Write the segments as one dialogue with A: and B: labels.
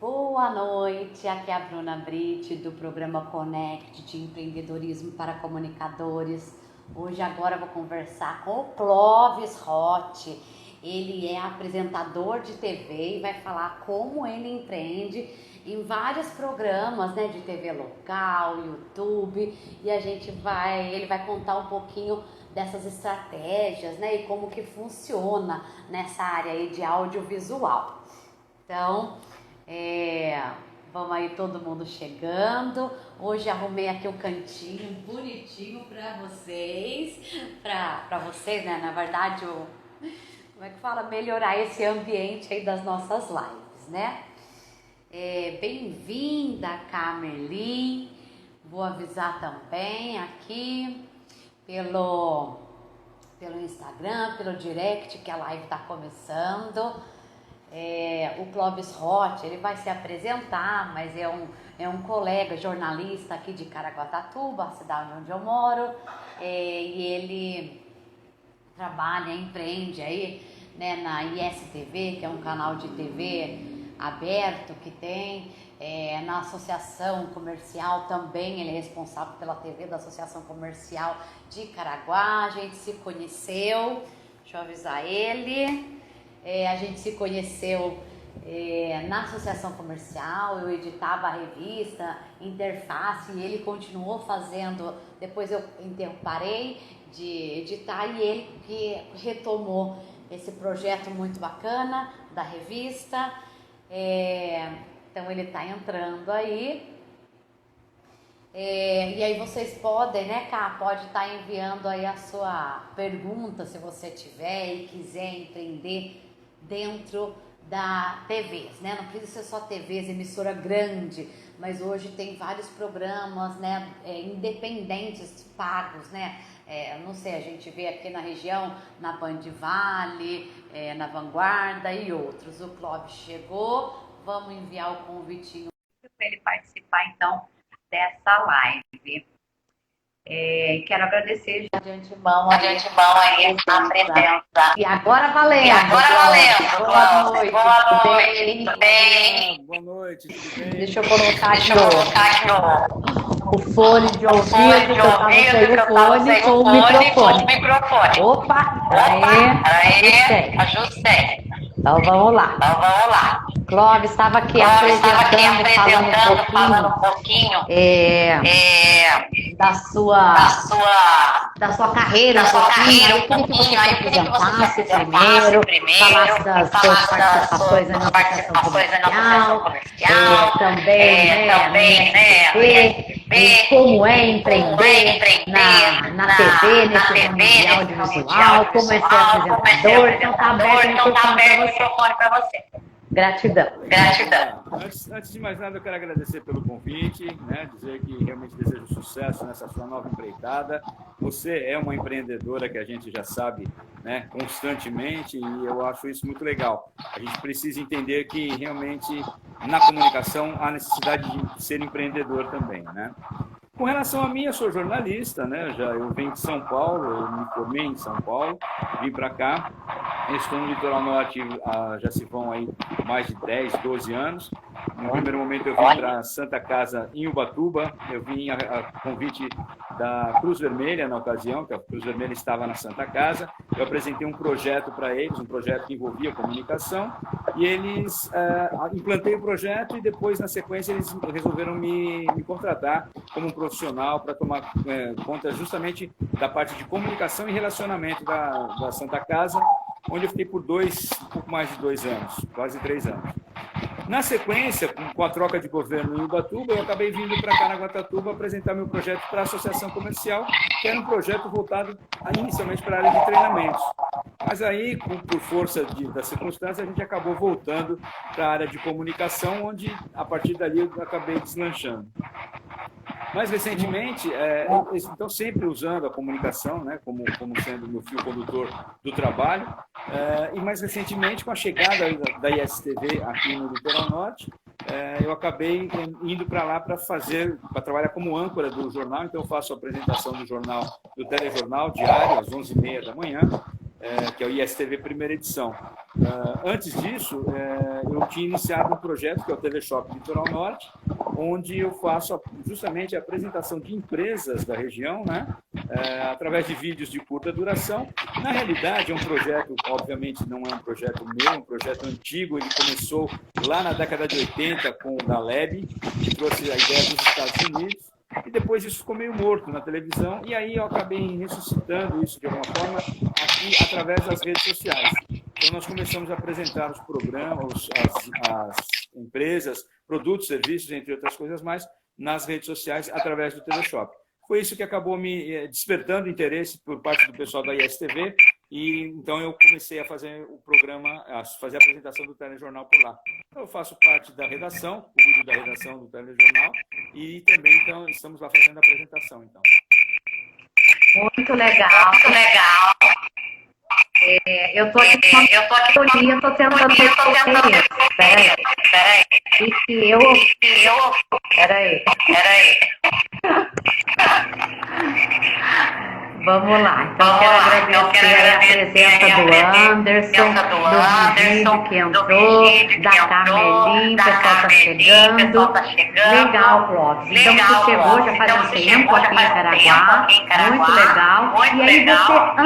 A: Boa noite, aqui é a Bruna Britt do programa Connect de empreendedorismo para comunicadores. Hoje agora eu vou conversar com o Clóvis Rotti. Ele é apresentador de TV e vai falar como ele empreende em vários programas, né, de TV local, YouTube, e ele vai contar um pouquinho dessas estratégias, né, e como que funciona nessa área aí de audiovisual. Então, vamos aí todo mundo chegando. Hoje arrumei aqui um cantinho bonitinho para vocês, né? Na verdade, como é que fala? Melhorar esse ambiente aí das nossas lives, né? Bem-vinda, Camerlin. Vou avisar também aqui pelo Instagram, pelo direct, que a live está começando. O Clóvis Rotti, ele vai se apresentar, mas é um colega jornalista aqui de Caraguatatuba, a cidade onde eu moro, e ele trabalha, empreende aí, né, na ISTV, que é um canal de TV aberto que tem, na Associação Comercial também, ele é responsável pela TV da Associação Comercial de Caraguá. A gente se conheceu, deixa eu avisar ele. A gente se conheceu na associação comercial. Eu editava a revista Interface e ele continuou fazendo. Depois eu parei de editar e ele que retomou esse projeto muito bacana da revista. Então ele está entrando aí. E aí vocês podem, né, Cá, pode estar enviando aí a sua pergunta, se você tiver e quiser empreender dentro da TVs, né? Não precisa ser só TVs, emissora grande, mas hoje tem vários programas, né, independentes, pagos, né? Não sei, a gente vê aqui na região, na Band Vale, na Vanguarda e outros. O Clóvis chegou, vamos enviar o convitinho para ele participar, então, dessa live. Quero agradecer já de antemão aí a presença. E agora valendo. Boa noite. Tudo bem?
B: Boa noite, tudo bem?
A: Deixa eu colocar aqui o fone de ouvido, que eu tava sem o fone com o microfone. Opa, ajustei. Então vamos lá. Clóvis estava aqui apresentando, falando um pouquinho da sua carreira, eu queria que você se apresentasse primeiro, falasse das suas participações na associação comercial, também, como é empreender na TV, nesse ramo de audiovisual, como é ser apresentador. Então tá aberto o microfone para você. Gratidão.
B: Antes de mais nada, eu quero agradecer pelo convite, né? Dizer que realmente desejo sucesso nessa sua nova empreitada. Você é uma empreendedora que a gente já sabe, né, constantemente, e eu acho isso muito legal. A gente precisa entender que realmente na comunicação há necessidade de ser empreendedor também, né? Com relação a mim, eu sou jornalista, né? Eu venho de São Paulo, eu me formei em São Paulo, vim para cá, estou no Litoral Norte, já se vão aí mais de 10, 12 anos. No primeiro momento eu vim para Santa Casa, em Ubatuba, eu vim a convite da Cruz Vermelha na ocasião, que a Cruz Vermelha estava na Santa Casa. Eu apresentei um projeto para eles, um projeto que envolvia comunicação, e eles implantei o projeto e depois, na sequência, eles resolveram me contratar como um profissional para tomar conta justamente da parte de comunicação e relacionamento da Santa Casa, onde eu fiquei por pouco mais de 2 anos, quase 3 anos. Na sequência, com a troca de governo em Ubatuba, eu acabei vindo para Caraguatatuba apresentar meu projeto para a Associação Comercial, que era um projeto voltado inicialmente para a área de treinamentos. Mas aí, por força das circunstâncias, a gente acabou voltando para a área de comunicação, onde, a partir dali, eu acabei deslanchando. Mais recentemente, então sempre usando a comunicação, né, como sendo meu fio condutor do trabalho, e mais recentemente com a chegada da ISTV aqui no Litoral Norte, eu acabei indo para lá para trabalhar como âncora do jornal. Então eu faço a apresentação do telejornal diário às 11h30 da manhã, que é o ISTV primeira edição. Antes disso, eu tinha iniciado um projeto, que é o TV Shop Litoral Norte, onde eu faço justamente a apresentação de empresas da região, né, através de vídeos de curta duração. Na realidade, é um projeto, obviamente não é um projeto meu, é um projeto antigo, ele começou lá na década de 80 com o Galeb, que trouxe a ideia dos Estados Unidos, e depois isso ficou meio morto na televisão, e aí eu acabei ressuscitando isso de alguma forma aqui através das redes sociais. Então nós começamos a apresentar os programas, as empresas, produtos, serviços, entre outras coisas mais, nas redes sociais através do Teleshop. Foi isso que acabou me despertando interesse por parte do pessoal da ISTV, e então eu comecei a fazer o programa, a fazer a apresentação do telejornal por lá. Então, eu faço parte da redação, cuido da redação do telejornal, e também então estamos lá fazendo a apresentação. Então.
C: Muito legal, muito legal. Eu estou aqui com a eu estou tentando resolver isso. Peraí. E que eu... Peraí. Vamos lá. Então, quero agradecer a presença do Anderson, do vídeo que entrou, da Carmelim, o pessoal está chegando. Legal, Clóvis. Então, você chegou já faz um tempo aqui em Caraguá. Muito legal. E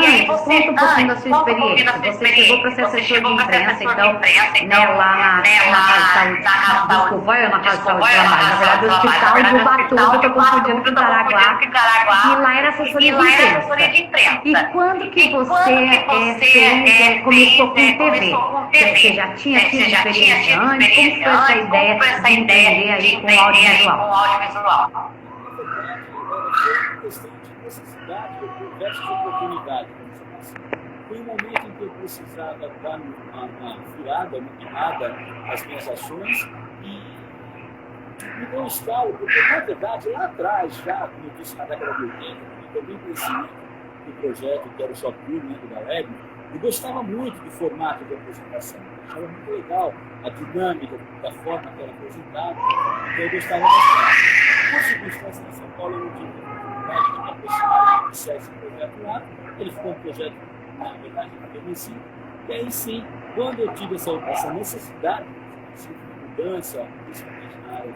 C: aí, você, conta um pouquinho da sua experiência. Você chegou para ser assessor de imprensa, então, né, lá na Casa de Saúde. Desculpa, eu na Casa de Saúde trabalho. Na verdade, o Hospital de Ubatuba, estou confundindo com Caraguá. E lá era assessoria de imprensa. E quando que você começou com TV? Você já tinha tido experiência antes? Como foi essa ideia de empreender aí com audiovisual?
B: Foi uma questão de necessidade versus oportunidade. Foi um momento em que eu precisava dar uma virada, uma guinada às minhas ações e me deu um estalo, porque, na verdade, lá atrás, já, como eu disse, na década de 80, quando eu vi o crescimento do projeto, que era o Shop Tour, né, do Galeb, eu gostava muito do formato de apresentação. Eu achava muito legal a dinâmica da forma que era apresentada, então eu gostava bastante. Por circunstâncias em São Paulo, eu não tive a oportunidade de me aproximar de iniciar esse projeto lá. Ele ficou um projeto, na verdade, adormecido. E aí sim, quando eu tive essa necessidade de mudança, principalmente na área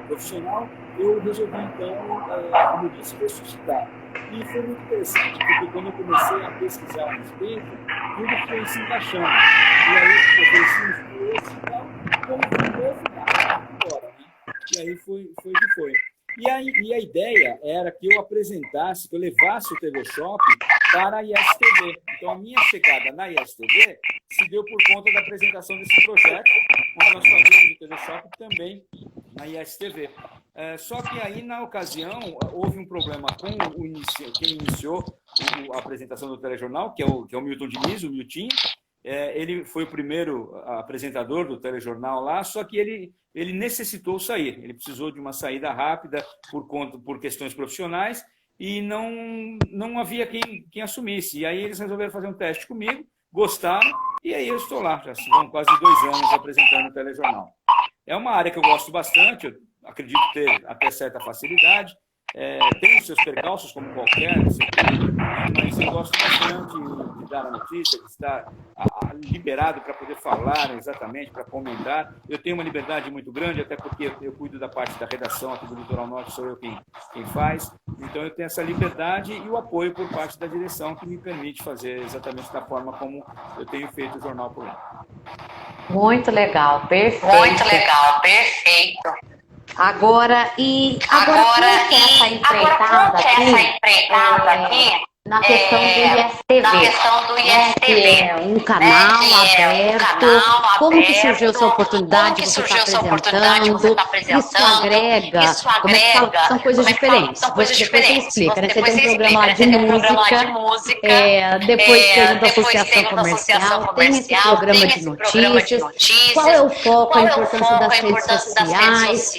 B: profissional, eu resolvi, então, como eu disse, ressuscitar. E foi muito interessante, porque quando eu comecei a pesquisar a respeito, tudo foi se encaixando. E aí, eu ofereci esse e tal, como foi novo, agora, né? E aí foi o que foi. E a ideia era que eu apresentasse, que eu levasse o TV Shop para a ISTV. Então, a minha chegada na ISTV se deu por conta da apresentação desse projeto, onde nós fazíamos o TV Shop também na ISTV. Só que aí, na ocasião, houve um problema com quem iniciou a apresentação do telejornal, que é o Milton Diniz, o Miltinho. Ele foi o primeiro apresentador do telejornal lá, só que ele necessitou sair. Ele precisou de uma saída rápida por questões profissionais e não havia quem assumisse. E aí eles resolveram fazer um teste comigo, gostaram, e aí eu estou lá. Já são quase 2 anos apresentando o telejornal. É uma área que eu gosto bastante, eu acredito ter até certa facilidade. Tem os seus percalços, como qualquer setor, mas eu gosto bastante de dar a notícia, de estar liberado para poder falar exatamente, para comentar. Eu tenho uma liberdade muito grande, até porque eu cuido da parte da redação aqui do Litoral Norte, sou eu quem faz. Então, eu tenho essa liberdade e o apoio por parte da direção, que me permite fazer exatamente da forma como eu tenho feito o jornal por lá.
C: Muito legal, perfeito. Agora, como que é essa empreitada aqui? Na questão do ISTV, que é um canal aberto. Como que surgiu essa oportunidade? Você está apresentando? Isso agrega? Como é que fala? São coisas diferentes. Depois você explica, né? Você tem um programa lá de música, depois tem o da associação comercial, tem esse programa de notícias. Qual é o foco, a importância das redes sociais?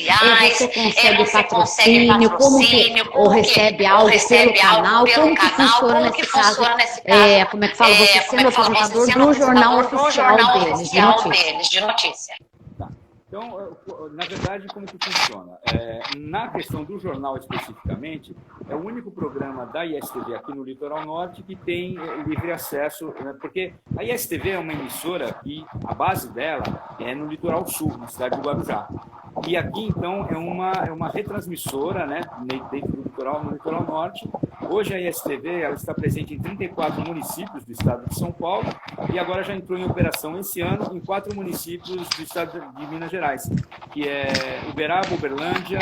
C: Você consegue patrocínio? Como que ou recebe algo pelo canal? Como que funciona nesse caso? Como é que fala? Você sendo apresentador do jornal oficial deles, de notícia.
B: Tá. Então, na verdade, como que funciona? Na questão do jornal especificamente, é o único programa da ISTV aqui no Litoral Norte que tem livre acesso, né? Porque a ISTV é uma emissora que a base dela é no Litoral Sul, na cidade de Guarujá. E aqui, então, é uma retransmissora, né, dentro do litoral, no Litoral Norte. Hoje a ISTV ela está presente em 34 municípios do estado de São Paulo e agora já entrou em operação esse ano em 4 municípios do estado de Minas Gerais, que é Uberaba, Uberlândia,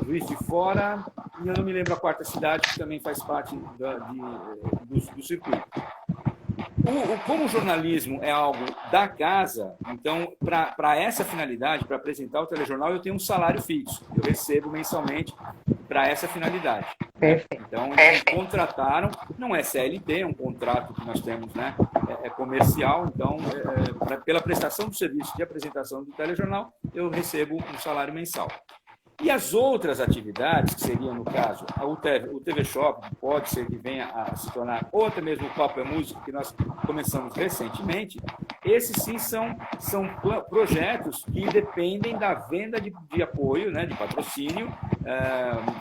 B: Juiz de Fora e eu não me lembro a quarta cidade, que também faz parte do circuito. Como o jornalismo é algo da casa, então, para essa finalidade, para apresentar o telejornal, eu tenho um salário fixo. Eu recebo mensalmente para essa finalidade.
C: Perfeito.
B: Então, eles contrataram, não é CLT, é um contrato que nós temos, né? É comercial, então, pela prestação do serviço de apresentação do telejornal, eu recebo um salário mensal. E as outras atividades, que seriam, no caso, o TV Shop, que pode ser que venha a se tornar, ou até mesmo o Papo é Música, que nós começamos recentemente, esses sim são projetos que dependem da venda de apoio, né, de patrocínio,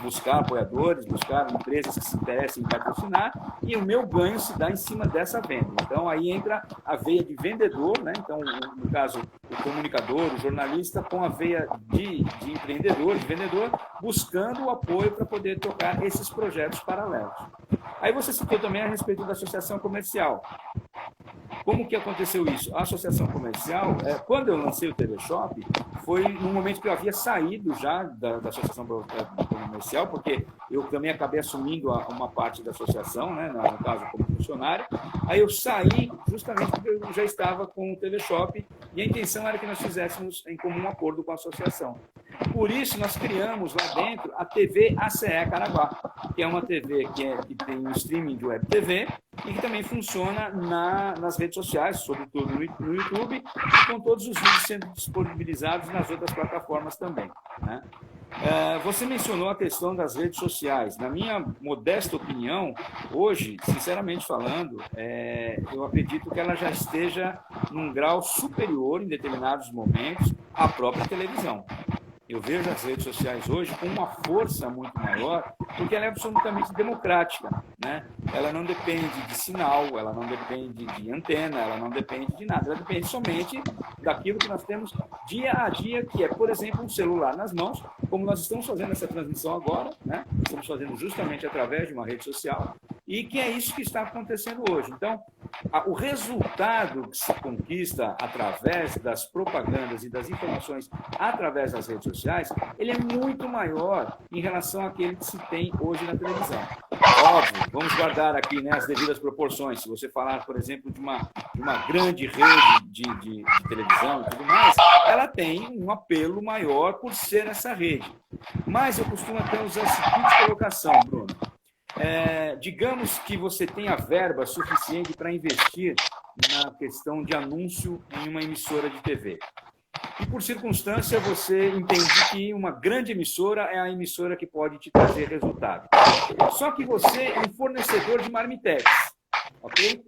B: buscar apoiadores, buscar empresas que se interessem em patrocinar, e o meu ganho se dá em cima dessa venda. Então, aí entra a veia de vendedor, né? Então, no caso, o comunicador, o jornalista, com a veia de empreendedor, de vendedor, buscando o apoio para poder tocar esses projetos paralelos. Aí você citou também a respeito da associação comercial. Como que aconteceu isso? A associação comercial, quando eu lancei o TV Shop, foi no momento que eu havia saído já da associação comercial, porque eu também acabei assumindo uma parte da associação, né, no caso como funcionário. Aí eu saí justamente porque eu já estava com o TV Shop e a intenção era que nós fizéssemos em comum acordo com a associação. Por isso, nós criamos lá dentro a TV ACE Caraguá, que é uma TV que tem um streaming de web TV e que também funciona nas redes sociais, sobretudo no YouTube, e com todos os vídeos sendo disponibilizados nas outras plataformas também, né? Você mencionou a questão das redes sociais. Na minha modesta opinião, hoje, sinceramente falando, eu acredito que ela já esteja num grau superior, em determinados momentos, à própria televisão. Eu vejo as redes sociais hoje com uma força muito maior, porque ela é absolutamente democrática, né? Ela não depende de sinal, ela não depende de antena, ela não depende de nada, ela depende somente daquilo que nós temos dia a dia, que é, por exemplo, um celular nas mãos, como nós estamos fazendo essa transmissão agora, né? Estamos fazendo justamente através de uma rede social, e que é isso que está acontecendo hoje. Então, o resultado que se conquista através das propagandas e das informações através das redes sociais, ele é muito maior em relação àquele que se tem hoje na televisão. Óbvio, vamos guardar aqui, né, as devidas proporções. Se você falar, por exemplo, de uma grande rede de televisão e tudo mais, ela tem um apelo maior por ser essa rede. Mas eu costumo até usar a seguinte colocação, Bruno. Digamos que você tenha verba suficiente para investir na questão de anúncio em uma emissora de TV. E, por circunstância, você entende que uma grande emissora é a emissora que pode te trazer resultado. Só que você é um fornecedor de marmitex, ok?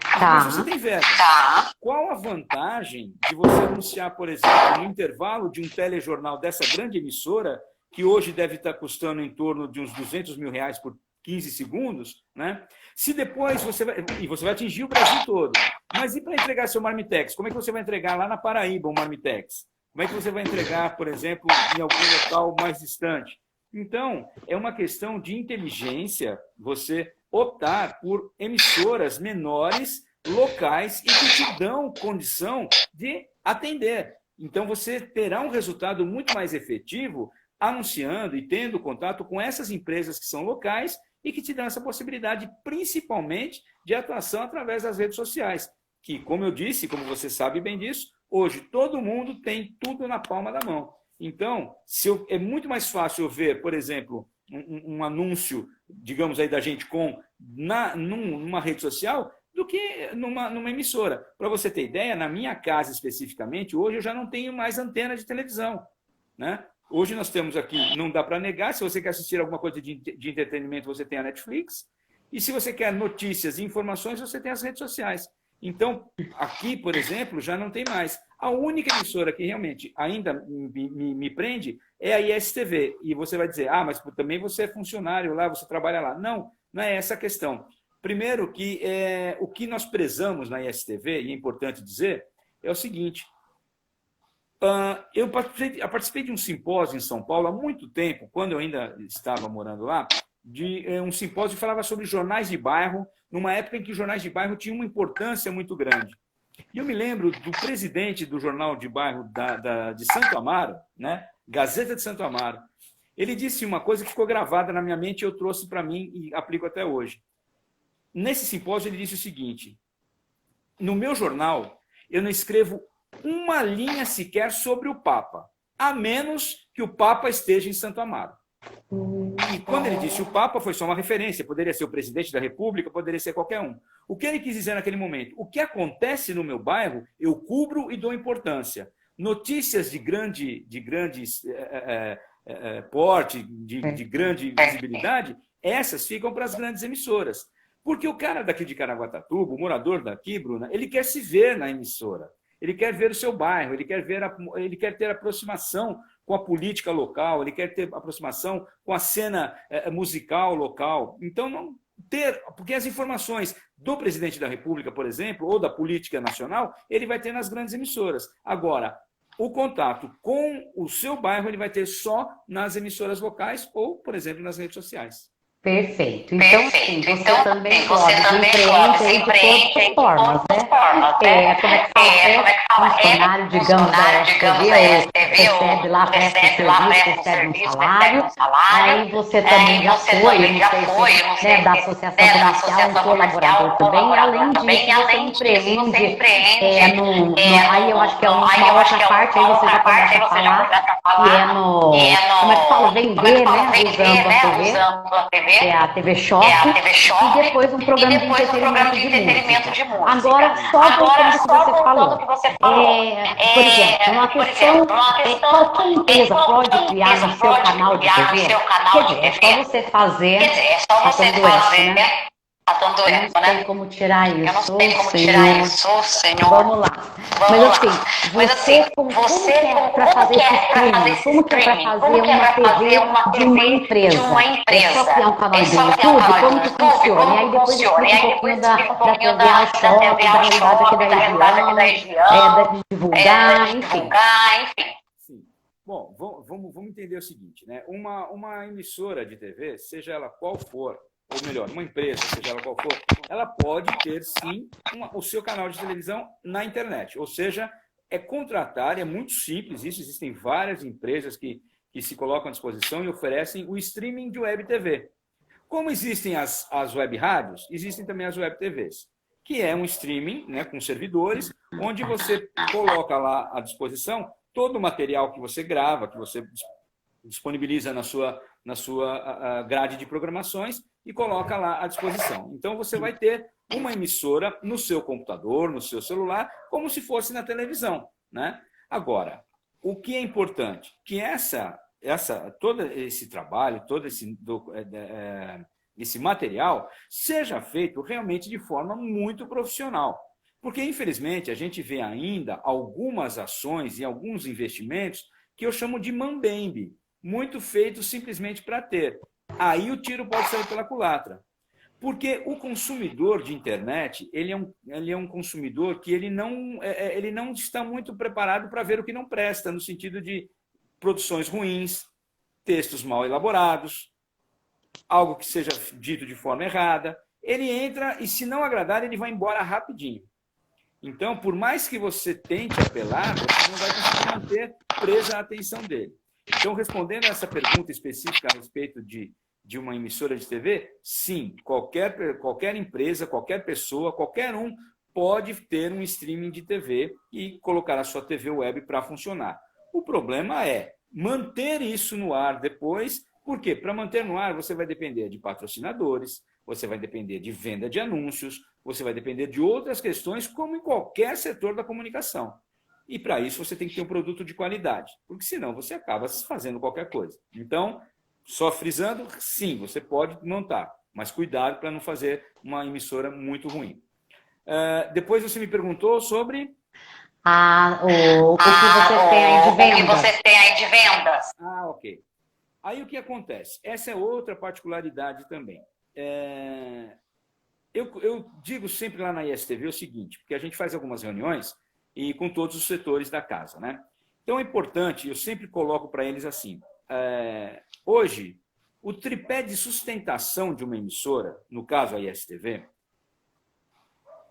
C: Tá.
B: Mas você tem verba. Tá. Qual a vantagem de você anunciar, por exemplo, no intervalo de um telejornal dessa grande emissora, que hoje deve estar custando em torno de uns R$200 mil por 15 segundos, né? Se depois você vai atingir o Brasil todo. Mas e para entregar seu marmitex? Como é que você vai entregar lá na Paraíba um marmitex? Como é que você vai entregar, por exemplo, em algum local mais distante? Então, é uma questão de inteligência você optar por emissoras menores, locais, e que te dão condição de atender. Então, você terá um resultado muito mais efetivo anunciando e tendo contato com essas empresas que são locais e que te dão essa possibilidade, principalmente, de atuação através das redes sociais, que, como eu disse, como você sabe bem disso, hoje todo mundo tem tudo na palma da mão. Então, é muito mais fácil eu ver, por exemplo, um anúncio, digamos aí, da gente numa rede social, do que numa emissora. Para você ter ideia, na minha casa especificamente, hoje eu já não tenho mais antena de televisão, né? Hoje nós temos aqui, não dá para negar, se você quer assistir alguma coisa de entretenimento, você tem a Netflix, e se você quer notícias e informações, você tem as redes sociais. Então, aqui, por exemplo, já não tem mais. A única emissora que realmente ainda me prende é a ISTV. E você vai dizer, ah, mas também você é funcionário lá, você trabalha lá. Não, não é essa a questão. Primeiro, que o que nós prezamos na ISTV, e é importante dizer, é o seguinte. Eu participei de um simpósio em São Paulo há muito tempo, quando eu ainda estava morando lá, de um simpósio que falava sobre jornais de bairro, numa época em que os jornais de bairro tinham uma importância muito grande. E eu me lembro do presidente do jornal de bairro de Santo Amaro, né? Gazeta de Santo Amaro. Ele disse uma coisa que ficou gravada na minha mente e eu trouxe para mim e aplico até hoje. Nesse simpósio ele disse o seguinte, no meu jornal eu não escrevo uma linha sequer sobre o Papa, a menos que o Papa esteja em Santo Amaro. E quando ele disse o Papa, foi só uma referência, poderia ser o presidente da República, poderia ser qualquer um. O que ele quis dizer naquele momento? O que acontece no meu bairro, eu cubro e dou importância. Notícias de grande porte, de grande visibilidade, essas ficam para as grandes emissoras. Porque o cara daqui de Caraguatatuba, o morador daqui, Bruna, ele quer se ver na emissora. Ele quer ver o seu bairro, ele quer ter aproximação com a política local, ele quer ter aproximação com a cena musical local. Então, não ter, porque as informações do presidente da República, por exemplo, ou da política nacional, ele vai ter nas grandes emissoras. Agora, o contato com o seu bairro ele vai ter só nas emissoras locais ou, por exemplo, nas redes sociais.
C: Perfeito. Então, sim, você também, Clóvis, empreende de todas as formas, né? Como é que fala? Funcionário, digamos, da STV, ou recebe lá, presta serviço, recebe um salário. Aí você também já foi, não sei se, da associação comercial, um colaborador também. Além disso, você empreende aí eu acho que é uma outra parte, aí você já começa a falar, que é no, como é que fala? Vender, né? Usando a TV. Que é a TV Choque, e depois um programa de entretenimento de música. Agora, só voltando ao que você falou. Por exemplo, uma questão, qualquer empresa pode criar no seu canal de TV? Quer dizer, é só você fazer, né? Eu não sei como tirar isso, Senhor. Vamos lá. Mas assim, você que é para fazer esse streaming? Como que é para fazer uma TV de uma empresa? É só criar um canal do YouTube? Como que funciona? E aí depois explica um pouquinho da TV a choque, da realidade aqui da região, de divulgar, enfim.
B: Sim. Bom, vamos entender o seguinte, né? Uma emissora de TV, seja ela qual for, ou melhor, uma empresa, seja ela qual for, ela pode ter, sim, o seu canal de televisão na internet. Ou seja, é contratar, é muito simples isso, existem várias empresas que se colocam à disposição e oferecem o streaming de web TV. Como existem as web rádios, existem também as web TVs, que é um streaming, né, com servidores, onde você coloca lá à disposição todo o material que você grava, que você disponibiliza na sua grade de programações e coloca lá à disposição. Então, você vai ter uma emissora no seu computador, no seu celular, como se fosse na televisão, né? Agora, o que é importante? Que todo esse trabalho, todo esse material seja feito realmente de forma muito profissional. Porque, infelizmente, a gente vê ainda algumas ações e alguns investimentos que eu chamo de mambembe, muito feitos simplesmente para ter. Aí o tiro pode sair pela culatra. Porque o consumidor de internet, ele é um consumidor que ele não está muito preparado para ver o que não presta, no sentido de produções ruins, textos mal elaborados, algo que seja dito de forma errada. Ele entra e, se não agradar, ele vai embora rapidinho. Então, por mais que você tente apelar, você não vai conseguir manter presa a atenção dele. Então, respondendo a essa pergunta específica a respeito de uma emissora de TV, sim, qualquer empresa, qualquer pessoa, qualquer um pode ter um streaming de TV e colocar a sua TV web para funcionar. O problema é manter isso no ar depois, porque para manter no ar você vai depender de patrocinadores, você vai depender de venda de anúncios, você vai depender de outras questões, como em qualquer setor da comunicação. E para isso você tem que ter um produto de qualidade, porque senão você acaba fazendo qualquer coisa. Então, só frisando, sim, você pode montar, mas cuidado para não fazer uma emissora muito ruim. Depois você me perguntou sobre...
C: O que você tem aí de vendas.
D: O que você tem aí de vendas.
B: Ok. Aí o que acontece? Essa é outra particularidade também. Eu digo sempre lá na ISTV o seguinte, porque a gente faz algumas reuniões e com todos os setores da casa, né? Então é importante, eu sempre coloco para eles assim, hoje, o tripé de sustentação de uma emissora, no caso a ISTV,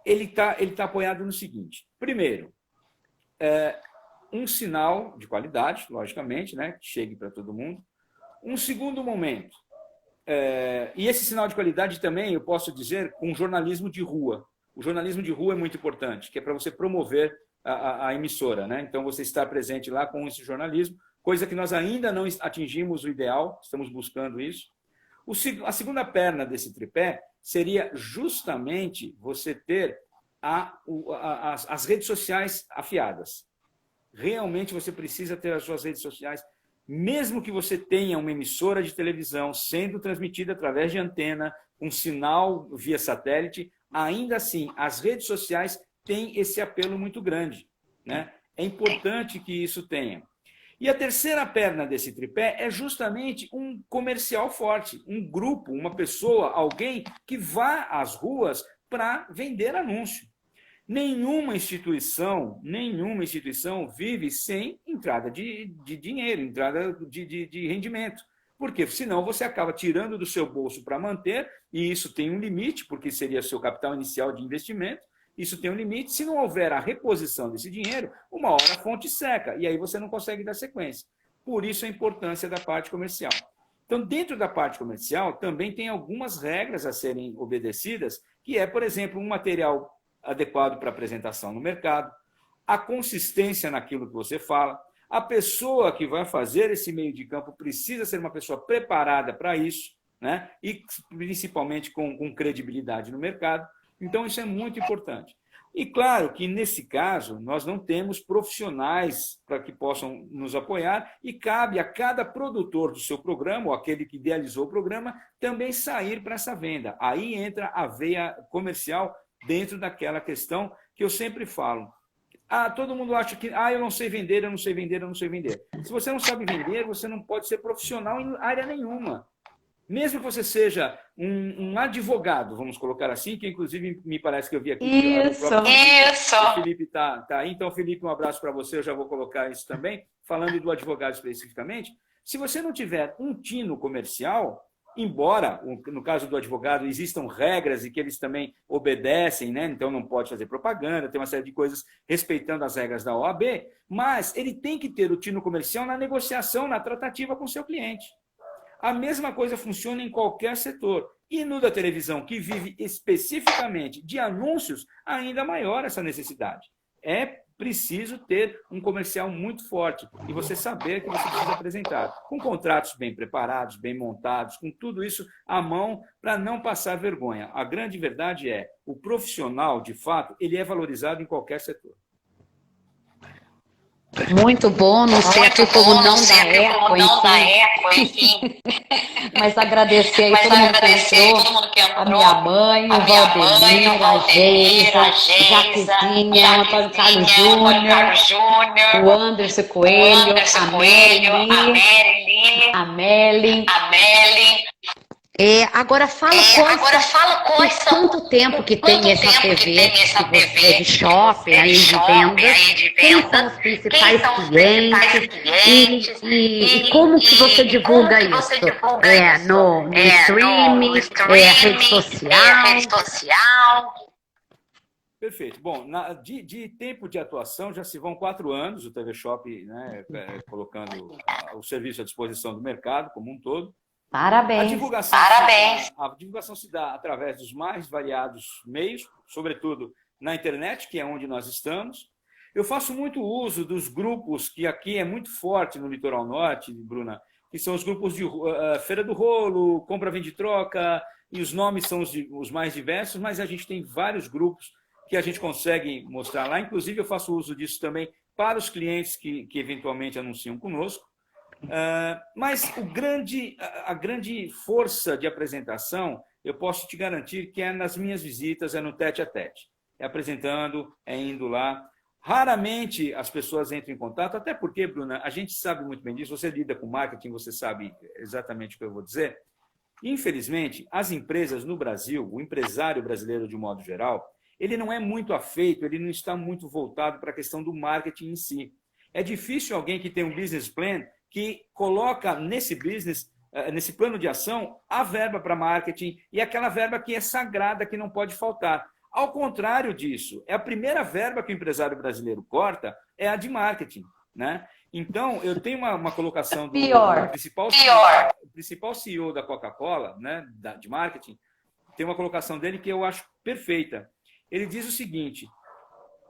B: ele tá apoiado no seguinte. Primeiro, um sinal de qualidade, logicamente, né, que chegue para todo mundo. Um segundo momento, e esse sinal de qualidade também, eu posso dizer, com jornalismo de rua. O jornalismo de rua é muito importante, que é para você promover a emissora, né? Então, você está presente lá com esse jornalismo, coisa que nós ainda não atingimos o ideal, estamos buscando isso. A segunda perna desse tripé seria justamente você ter as redes sociais afiadas. Realmente você precisa ter as suas redes sociais, mesmo que você tenha uma emissora de televisão sendo transmitida através de antena, um sinal via satélite, ainda assim, as redes sociais têm esse apelo muito grande, né? É importante que isso tenha. E a terceira perna desse tripé é justamente um comercial forte, um grupo, uma pessoa, alguém que vá às ruas para vender anúncio. Nenhuma instituição vive sem entrada de dinheiro, entrada de rendimento. Porque senão você acaba tirando do seu bolso para manter, e isso tem um limite, porque seria seu capital inicial de investimento, isso tem um limite. Se não houver a reposição desse dinheiro, uma hora a fonte seca, e aí você não consegue dar sequência. Por isso a importância da parte comercial. Então, dentro da parte comercial, também tem algumas regras a serem obedecidas, que é, por exemplo, um material adequado para apresentação no mercado, a consistência naquilo que você fala, a pessoa que vai fazer esse meio de campo precisa ser uma pessoa preparada para isso, né? E principalmente com credibilidade no mercado. Então, isso é muito importante. E claro que, nesse caso, nós não temos profissionais para que possam nos apoiar e cabe a cada produtor do seu programa, ou aquele que idealizou o programa, também sair para essa venda. Aí entra a veia comercial dentro daquela questão que eu sempre falo. Todo mundo acha que eu não sei vender, eu não sei vender, eu não sei vender. Se você não sabe vender, você não pode ser profissional em área nenhuma. Mesmo que você seja um advogado, vamos colocar assim, que inclusive me parece que eu vi aqui.
C: Isso.
B: O Felipe está aí. Então, Felipe, um abraço para você, eu já vou colocar isso também. Falando do advogado especificamente, se você não tiver um tino comercial, embora, no caso do advogado, existam regras e que eles também obedecem, né? Então não pode fazer propaganda, tem uma série de coisas respeitando as regras da OAB, mas ele tem que ter o tino comercial na negociação, na tratativa com o seu cliente. A mesma coisa funciona em qualquer setor. E no da televisão, que vive especificamente de anúncios, ainda maior essa necessidade. É preciso ter um comercial muito forte e você saber que você precisa apresentar, com contratos bem preparados, bem montados, com tudo isso à mão para não passar vergonha. A grande verdade é, o profissional, de fato, ele é valorizado em qualquer setor.
C: Muito bom, não sei aqui como não dá eco, enfim. Mas agradecer aí todo mundo que entrou, a minha mãe, o Valdemir, a Geisa, Jaquezinha, o Antônio Carlos Júnior, o Anderson Coelho, a Meli. Agora fala quais quanto tempo que tem essa TV de shopping, aí de vendas, quem são os principais clientes e como que você divulga isso? No streaming, rede social?
B: Perfeito. Bom, de tempo de atuação já se vão 4 anos, o TV Shop, né, colocando o serviço à disposição do mercado como um todo.
C: Parabéns.
B: A divulgação se dá através dos mais variados meios, sobretudo na internet, que é onde nós estamos. Eu faço muito uso dos grupos que aqui é muito forte no Litoral Norte, Bruna, que são os grupos de Feira do Rolo, Compra, Vende e Troca, e os nomes são os mais diversos, mas a gente tem vários grupos que a gente consegue mostrar lá. Inclusive, eu faço uso disso também para os clientes que eventualmente anunciam conosco. Mas a grande força de apresentação, eu posso te garantir que é nas minhas visitas, é no tete-a-tete. é apresentando, é indo lá. Raramente as pessoas entram em contato, até porque, Bruna, a gente sabe muito bem disso, você lida com marketing, você sabe exatamente o que eu vou dizer. Infelizmente, as empresas no Brasil, o empresário brasileiro de um modo geral, ele não é muito afeito, ele não está muito voltado para a questão do marketing em si. É difícil alguém que tem um business plan que coloca nesse business, nesse plano de ação, a verba para marketing e aquela verba que é sagrada, que não pode faltar. Ao contrário disso, é a primeira verba que o empresário brasileiro corta, é a de marketing, né? Então, eu tenho uma colocação do principal CEO da Coca-Cola, né, de marketing, tem uma colocação dele que eu acho perfeita. Ele diz o seguinte: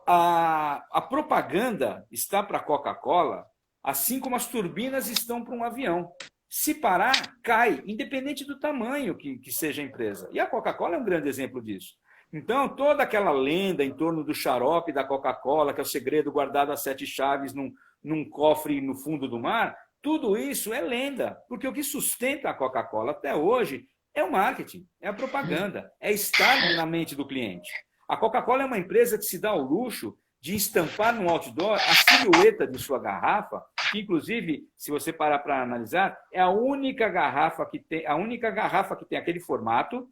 B: a propaganda está para a Coca-Cola, assim como as turbinas estão para um avião. Se parar, cai, independente do tamanho que seja a empresa. E a Coca-Cola é um grande exemplo disso. Então, toda aquela lenda em torno do xarope da Coca-Cola, que é o segredo guardado a 7 chaves num cofre no fundo do mar, tudo isso é lenda, porque o que sustenta a Coca-Cola até hoje é o marketing, é a propaganda, é estar na mente do cliente. A Coca-Cola é uma empresa que se dá ao luxo de estampar no outdoor a silhueta de sua garrafa, que inclusive, se você parar para analisar, é a única garrafa que tem aquele formato.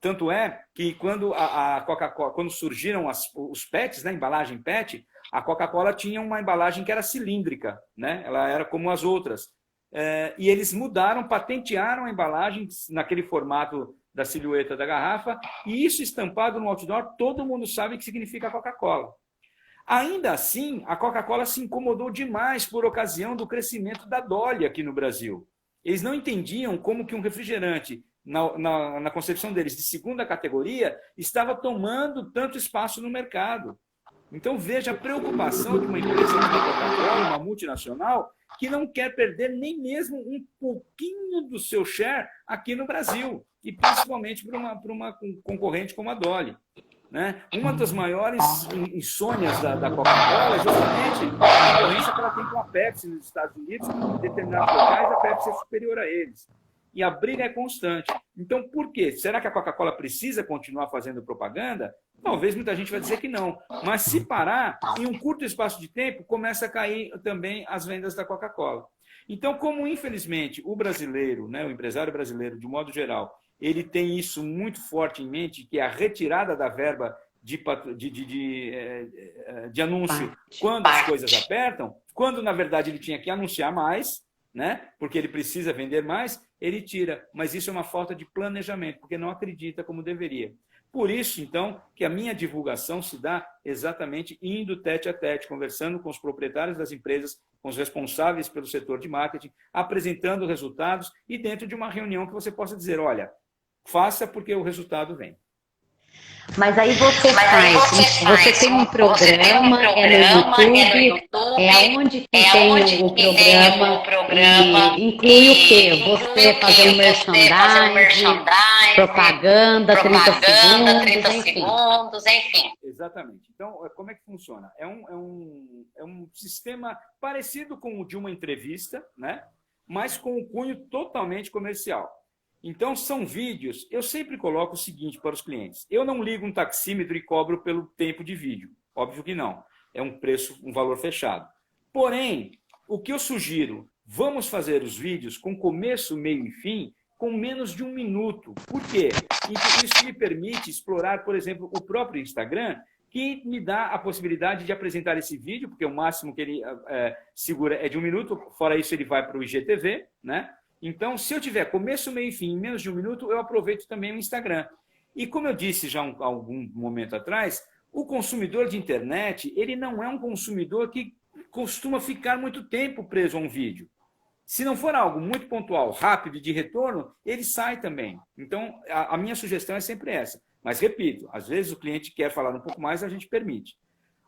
B: Tanto é que quando a Coca-Cola, quando surgiram os PETs, né, embalagem PET, a Coca-Cola tinha uma embalagem que era cilíndrica, né? Ela era como as outras. E eles mudaram, patentearam a embalagem naquele formato da silhueta da garrafa, e isso estampado no outdoor, todo mundo sabe que significa Coca-Cola. Ainda assim, a Coca-Cola se incomodou demais por ocasião do crescimento da Dolly aqui no Brasil. Eles não entendiam como que um refrigerante, na concepção deles, de segunda categoria, estava tomando tanto espaço no mercado. Então, veja a preocupação de uma empresa como a Coca-Cola, uma multinacional, que não quer perder nem mesmo um pouquinho do seu share aqui no Brasil, e principalmente para uma concorrente como a Dolly. Né? Uma das maiores insônias da Coca-Cola é justamente a concorrência que ela tem com a Pepsi nos Estados Unidos, em determinados locais a Pepsi é superior a eles. E a briga é constante. Então, por quê? Será que a Coca-Cola precisa continuar fazendo propaganda? Talvez muita gente vai dizer que não. Mas se parar, em um curto espaço de tempo, começa a cair também as vendas da Coca-Cola. Então, como infelizmente o brasileiro, né, o empresário brasileiro, de modo geral, ele tem isso muito forte em mente, que é a retirada da verba de anúncio quando as coisas apertam, quando, na verdade, ele tinha que anunciar mais, né? Porque ele precisa vender mais, ele tira. Mas isso é uma falta de planejamento, porque não acredita como deveria. Por isso, então, que a minha divulgação se dá exatamente indo tete a tete, conversando com os proprietários das empresas, com os responsáveis pelo setor de marketing, apresentando resultados e dentro de uma reunião que você possa dizer, olha, faça porque o resultado vem.
C: Mas aí você tem um programa, é no YouTube, é aonde que tem o programa, e inclui o quê? Você fazer um merchandising, propaganda, 30 segundos, enfim.
B: Exatamente. Então, como é que funciona? É um sistema parecido com o de uma entrevista, né? Mas com um cunho totalmente comercial. Então, são vídeos, eu sempre coloco o seguinte para os clientes, eu não ligo um taxímetro e cobro pelo tempo de vídeo, óbvio que não, é um preço, um valor fechado. Porém, o que eu sugiro, vamos fazer os vídeos com começo, meio e fim, com menos de 1 minuto. Por quê? Isso me permite explorar, por exemplo, o próprio Instagram, que me dá a possibilidade de apresentar esse vídeo, porque o máximo que ele segura é de 1 minuto, fora isso ele vai para o IGTV, né? Então, se eu tiver começo, meio e fim em menos de 1 minuto, eu aproveito também o Instagram. E como eu disse já há algum momento atrás, o consumidor de internet, ele não é um consumidor que costuma ficar muito tempo preso a um vídeo. Se não for algo muito pontual, rápido, de retorno, ele sai também. Então, a minha sugestão é sempre essa. Mas, repito, às vezes o cliente quer falar um pouco mais, a gente permite.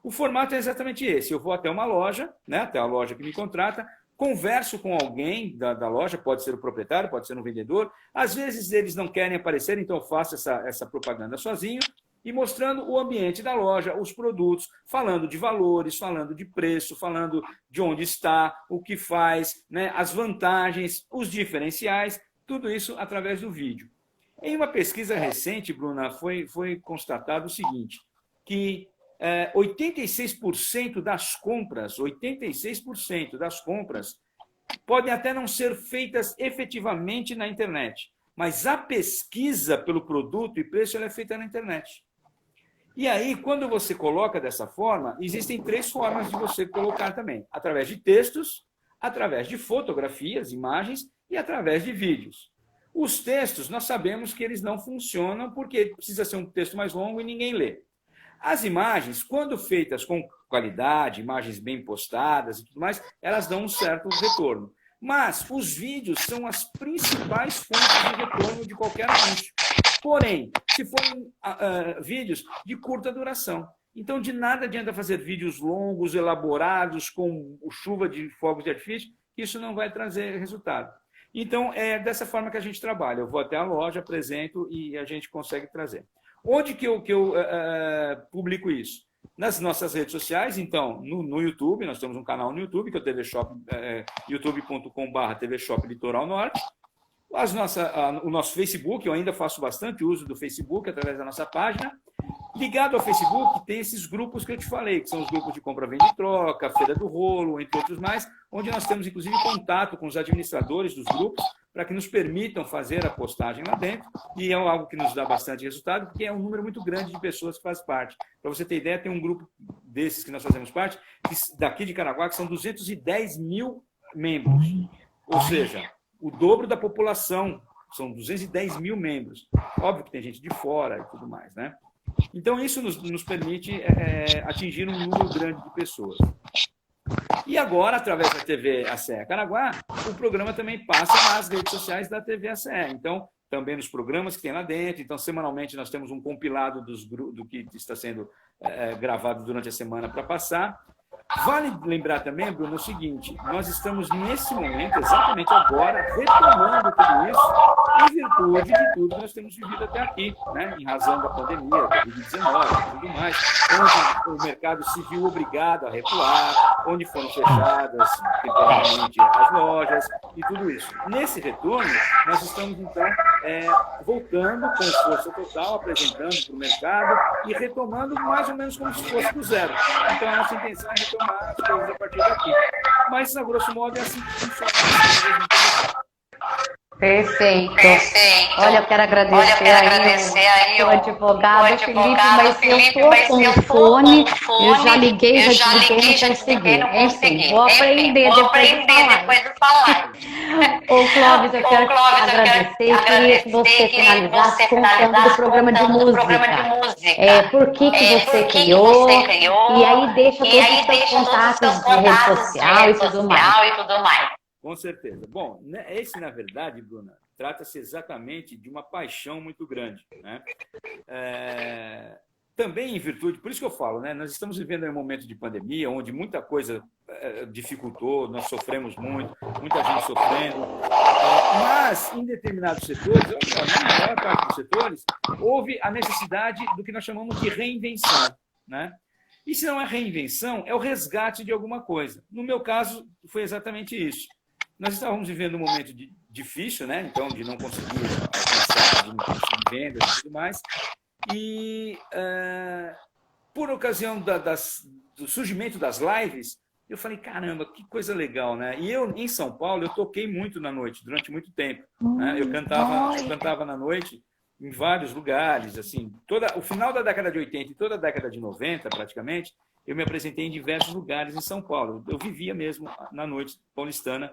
B: O formato é exatamente esse. Eu vou até uma loja, né, até a loja que me contrata, converso com alguém da loja, pode ser o proprietário, pode ser um vendedor. Às vezes eles não querem aparecer, então eu faço essa propaganda sozinho e mostrando o ambiente da loja, os produtos, falando de valores, falando de preço, falando de onde está, o que faz, né, as vantagens, os diferenciais, tudo isso através do vídeo. Em uma pesquisa recente, Bruna, foi constatado o seguinte, que 86% das compras, 86% das compras podem até não ser feitas efetivamente na internet, mas a pesquisa pelo produto e preço ela é feita na internet. E aí, quando você coloca dessa forma, existem 3 formas de você colocar também. Através de textos, através de fotografias, imagens e através de vídeos. Os textos, nós sabemos que eles não funcionam porque precisa ser um texto mais longo e ninguém lê. As imagens, quando feitas com qualidade, imagens bem postadas e tudo mais, elas dão um certo retorno. Mas os vídeos são as principais fontes de retorno de qualquer anúncio. Porém, se forem vídeos de curta duração. Então, de nada adianta fazer vídeos longos, elaborados, com chuva de fogos de artifício, isso não vai trazer resultado. Então, é dessa forma que a gente trabalha. Eu vou até a loja, apresento e a gente consegue trazer. Onde que eu publico isso? Nas nossas redes sociais, então, no YouTube, nós temos um canal no YouTube, que é o TV Shop, youtube.com/TV Shop Litoral Norte. O nosso Facebook, eu ainda faço bastante uso do Facebook, através da nossa página. Ligado ao Facebook, tem esses grupos que eu te falei, que são os grupos de compra, venda e troca, Feira do Rolo, entre outros mais, onde nós temos, inclusive, contato com os administradores dos grupos, para que nos permitam fazer a postagem lá dentro, e é algo que nos dá bastante resultado, porque é um número muito grande de pessoas que faz parte. Para você ter ideia, tem um grupo desses que nós fazemos parte, daqui de Caraguá, que são 210 mil membros, ou seja, o dobro da população, são 210 mil membros. Óbvio que tem gente de fora e tudo mais, né? Então, isso nos permite atingir um número grande de pessoas. E agora, através da TV ACE Caraguá, o programa também passa nas redes sociais da TV ACE. Então, também nos programas que tem lá dentro. Então, semanalmente, nós temos um compilado do que está sendo gravado durante a semana para passar. Vale lembrar também, Bruno, o seguinte, nós estamos nesse momento, exatamente agora, retomando tudo isso em virtude de tudo que nós temos vivido até aqui, né? Em razão da pandemia, da Covid-19 e tudo mais, onde o mercado se viu obrigado a recuar, onde foram fechadas temporariamente as lojas e tudo isso. Nesse retorno, nós estamos, então, voltando com força total, apresentando para o mercado e retomando mais ou menos como se fosse do zero. Então, a nossa intenção é retomar as coisas a partir daqui. Mas, a grosso modo, é assim que funciona.
C: Perfeito. Olha, eu quero agradecer aí o advogado Felipe, mas eu estou com o fone, eu já liguei, já desliguei, não consegui. Enfim, vou aprender depois de falar. Ô, Clóvis, eu quero te agradecer e queria que você finalizasse contando do programa de música. Por que você criou, e aí deixa todos os seus contatos de rede social e tudo mais.
B: Com certeza. Bom, esse, na verdade, Bruna, trata-se exatamente de uma paixão muito grande, né? Também em virtude, por isso que eu falo, né? Nós estamos vivendo um momento de pandemia, onde muita coisa dificultou, nós sofremos muito, muita gente sofrendo, mas em determinados setores, na maior parte dos setores, houve a necessidade do que nós chamamos de reinvenção, né? E se não é reinvenção, é o resgate de alguma coisa. No meu caso, foi exatamente isso. Nós estávamos vivendo um momento difícil, né? Então, de não conseguir alcançar, de não conseguir vendas e tudo mais. E, por ocasião do surgimento das lives, eu falei, caramba, que coisa legal, né? E eu, em São Paulo, eu toquei muito na noite, durante muito tempo, né? Eu cantava na noite em vários lugares, assim, o final da década de 80 e toda a década de 90, praticamente, eu me apresentei em diversos lugares em São Paulo. Eu vivia mesmo na noite paulistana,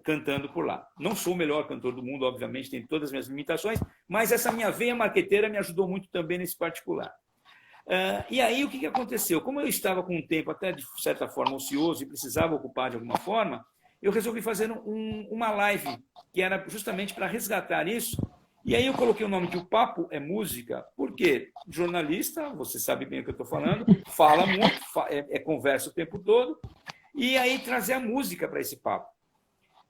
B: cantando por lá. Não sou o melhor cantor do mundo, obviamente, tenho todas as minhas limitações, mas essa minha veia marqueteira me ajudou muito também nesse particular. E aí, o que aconteceu? Como eu estava com um tempo até, de certa forma, ocioso e precisava ocupar de alguma forma, eu resolvi fazer uma live, que era justamente para resgatar isso. E aí eu coloquei o nome de O Papo é Música, porque jornalista, você sabe bem o que eu estou falando, fala muito, conversa o tempo todo, e aí trazer a música para esse papo.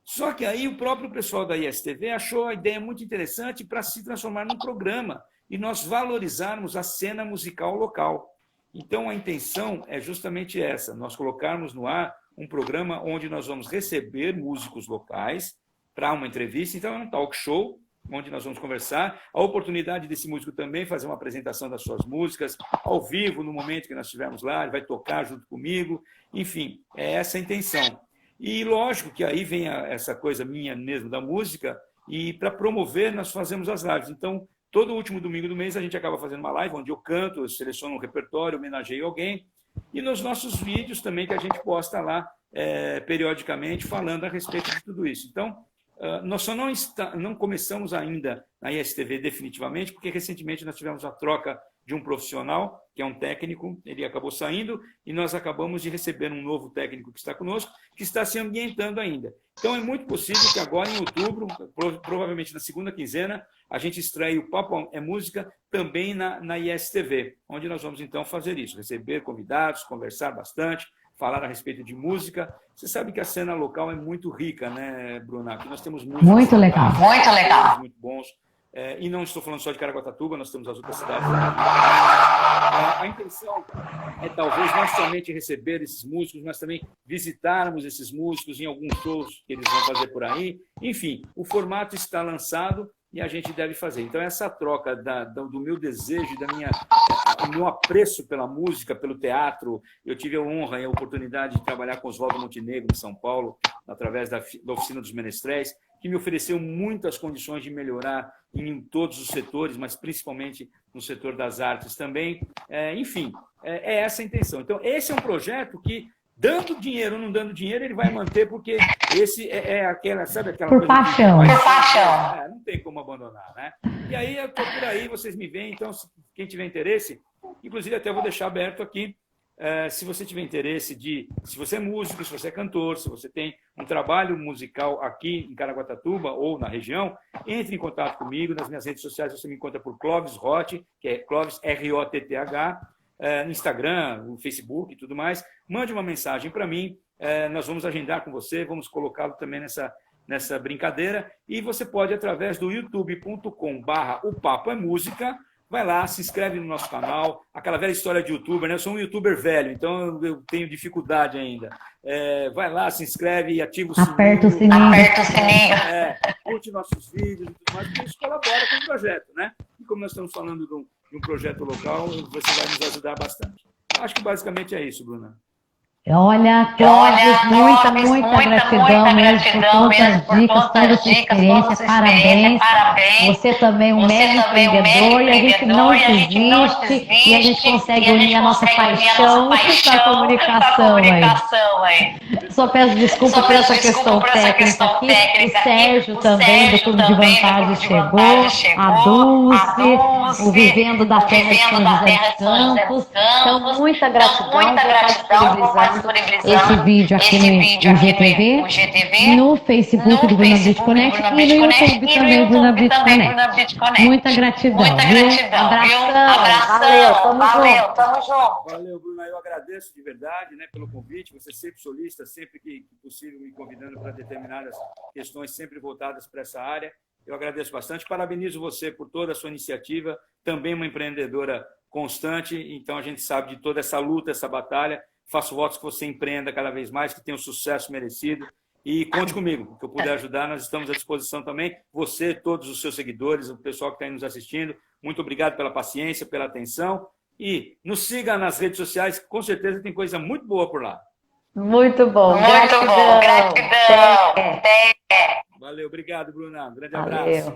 B: Só que aí o próprio pessoal da ISTV achou a ideia muito interessante para se transformar num programa e nós valorizarmos a cena musical local. Então, a intenção é justamente essa, nós colocarmos no ar um programa onde nós vamos receber músicos locais para uma entrevista. Então, é um talk show, onde nós vamos conversar. A oportunidade desse músico também fazer uma apresentação das suas músicas ao vivo, no momento que nós estivermos lá, ele vai tocar junto comigo. Enfim, é essa a intenção. E lógico que aí vem essa coisa minha mesmo da música, e para promover nós fazemos as lives. Então, todo último domingo do mês a gente acaba fazendo uma live onde eu canto, eu seleciono um repertório, homenageio alguém, e nos nossos vídeos também que a gente posta lá periodicamente falando a respeito de tudo isso. Então, nós só não começamos ainda na ISTV definitivamente, porque recentemente nós tivemos a troca de um profissional, que é um técnico, ele acabou saindo, e nós acabamos de receber um novo técnico que está conosco, que está se ambientando ainda. Então, é muito possível que agora, em outubro, provavelmente na segunda quinzena, a gente estreie o Papo é Música também na ISTV, onde nós vamos, então, fazer isso, receber convidados, conversar bastante, falar a respeito de música. Você sabe que a cena local é muito rica, né, Bruna? Aqui nós temos músicos
C: Muito legal.
D: Muito legal.
B: muito bons. E não estou falando só de Caraguatatuba, nós temos as outras cidades. A intenção é talvez não somente receber esses músicos, mas também visitarmos esses músicos em alguns shows que eles vão fazer por aí. Enfim, o formato está lançado e a gente deve fazer. Então, essa troca do meu desejo, do meu apreço pela música, pelo teatro, eu tive a honra e a oportunidade de trabalhar com Oswaldo Montenegro em São Paulo, através da Oficina dos Menestréis, que me ofereceu muitas condições de melhorar em todos os setores, mas principalmente no setor das artes também. Enfim, é essa a intenção. Então, esse é um projeto que, dando dinheiro ou não dando dinheiro, ele vai manter, porque esse sabe aquela
C: Por
B: coisa
C: paixão.
D: Por paixão.
B: não tem como abandonar, né? E aí, eu estou por aí, vocês me veem, então, quem tiver interesse, inclusive até vou deixar aberto aqui, se você tiver interesse se você é músico, se você é cantor, se você tem um trabalho musical aqui em Caraguatatuba ou na região, entre em contato comigo. Nas minhas redes sociais você me encontra por Clóvis Roth, que é Clóvis ROTTH, no Instagram, no Facebook e tudo mais. Mande uma mensagem para mim, nós vamos agendar com você, vamos colocá-lo também nessa brincadeira, e você pode, através do youtube.com/o Papo é Música, vai lá, se inscreve no nosso canal, aquela velha história de youtuber, né? Eu sou um youtuber velho, então eu tenho dificuldade ainda. Vai lá, se inscreve e ativa o sininho.
C: Aperta o sininho.
D: Aperta o sininho.
B: Curte nossos vídeos e tudo mais, porque isso colabora com o projeto, né? E como nós estamos falando de um projeto local, você vai nos ajudar bastante. Acho que basicamente é isso, Bruna.
C: Olha, Clóvis, muita gratidão mesmo por todas as dicas, toda a sua experiência. Parabéns. Você também um mega empreendedor, e a gente não desiste, e a gente consegue unir a nossa paixão com a comunicação aí. Só peço desculpa por essa questão técnica aqui. O Sérgio também, do Clube de Vantagens, chegou, a Dulce, o Vivendo da Terra de São José dos Campos. Então, muita gratidão por esse vídeo aqui no GTV, no Facebook do Bruna Beat Connect e no YouTube também do Bruna Beat Connect. Muita gratidão, viu? Abração, valeu, tamo junto.
B: Valeu, Bruna, eu agradeço de verdade, né, pelo convite, você sempre solista, sempre que possível me convidando para determinadas questões sempre voltadas para essa área. Eu agradeço bastante, parabenizo você por toda a sua iniciativa, também uma empreendedora constante, então a gente sabe de toda essa luta, essa batalha. Faço votos que você empreenda cada vez mais, que tenha o sucesso merecido. E conte comigo, o que eu puder ajudar, nós estamos à disposição também. Você, todos os seus seguidores, o pessoal que está aí nos assistindo, muito obrigado pela paciência, pela atenção. E nos siga nas redes sociais, com certeza tem coisa muito boa por lá.
C: Muito bom.
D: Gratidão.
B: Valeu, obrigado, Bruna. Um grande abraço.